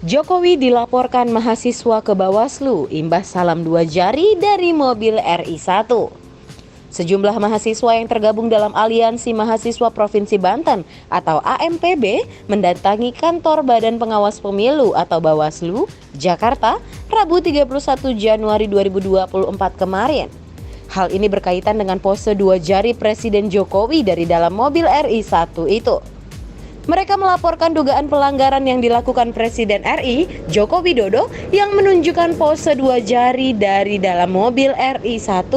Jokowi dilaporkan mahasiswa ke Bawaslu imbas salam dua jari dari mobil RI1. Sejumlah mahasiswa yang tergabung dalam Aliansi Mahasiswa Provinsi Banten atau AMPB mendatangi kantor Badan Pengawas Pemilu atau Bawaslu, Jakarta, Rabu 31 Januari 2024 kemarin. Hal ini berkaitan dengan pose dua jari Presiden Jokowi dari dalam mobil RI1 itu. Mereka melaporkan dugaan pelanggaran yang dilakukan Presiden RI, Joko Widodo, yang menunjukkan pose dua jari dari dalam mobil RI1.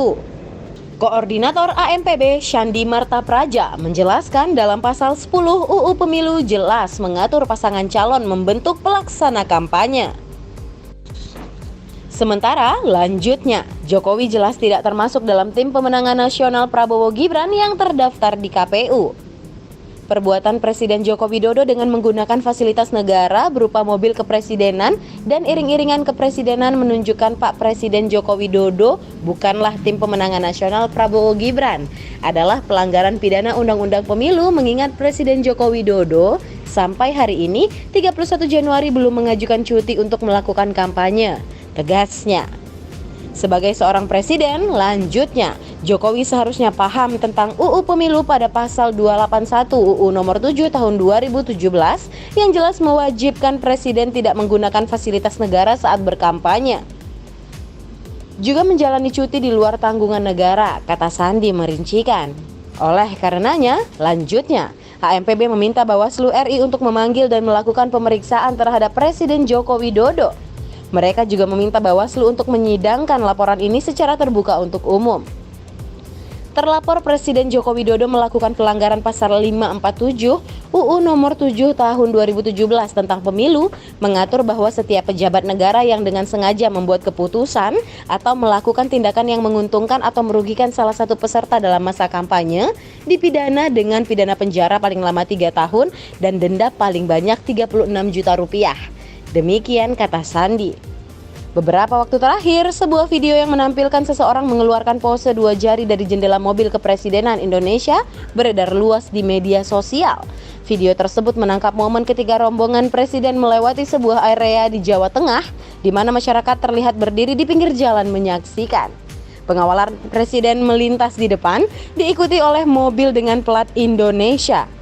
Koordinator AMPB Shandi Marta Praja menjelaskan dalam pasal 10 UU Pemilu jelas mengatur pasangan calon membentuk pelaksana kampanye. Sementara lanjutnya, Jokowi jelas tidak termasuk dalam tim pemenangan nasional Prabowo Gibran yang terdaftar di KPU. Perbuatan Presiden Joko Widodo dengan menggunakan fasilitas negara berupa mobil kepresidenan dan iring-iringan kepresidenan menunjukkan Pak Presiden Joko Widodo bukanlah tim pemenangan nasional Prabowo Gibran. Adalah pelanggaran pidana Undang-Undang Pemilu mengingat Presiden Joko Widodo sampai hari ini 31 Januari belum mengajukan cuti untuk melakukan kampanye, tegasnya. Sebagai seorang presiden, lanjutnya, Jokowi seharusnya paham tentang UU Pemilu pada pasal 281 UU nomor 7 tahun 2017 yang jelas mewajibkan presiden tidak menggunakan fasilitas negara saat berkampanye. Juga menjalani cuti di luar tanggungan negara, kata Sandi merincikan. Oleh karenanya, lanjutnya, AMPB meminta Bawaslu RI untuk memanggil dan melakukan pemeriksaan terhadap Presiden Joko Widodo. Mereka juga meminta Bawaslu untuk menyidangkan laporan ini secara terbuka untuk umum. Terlapor Presiden Joko Widodo melakukan pelanggaran pasal 547 UU nomor 7 tahun 2017 tentang pemilu mengatur bahwa setiap pejabat negara yang dengan sengaja membuat keputusan atau melakukan tindakan yang menguntungkan atau merugikan salah satu peserta dalam masa kampanye dipidana dengan pidana penjara paling lama 3 tahun dan denda paling banyak 36 juta rupiah. Demikian kata Sandi. Beberapa waktu terakhir, sebuah video yang menampilkan seseorang mengeluarkan pose dua jari dari jendela mobil kepresidenan Indonesia beredar luas di media sosial. Video tersebut menangkap momen ketika rombongan presiden melewati sebuah area di Jawa Tengah, di mana masyarakat terlihat berdiri di pinggir jalan menyaksikan. Pengawalan presiden melintas di depan, diikuti oleh mobil dengan plat Indonesia.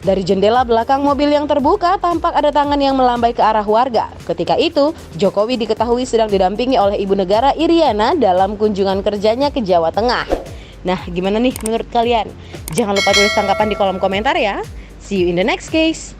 Dari jendela belakang mobil yang terbuka, tampak ada tangan yang melambai ke arah warga. Ketika itu, Jokowi diketahui sedang didampingi oleh Ibu Negara Iriana dalam kunjungan kerjanya ke Jawa Tengah. Nah, gimana nih menurut kalian? Jangan lupa tulis tanggapan di kolom komentar ya. See you in the next case.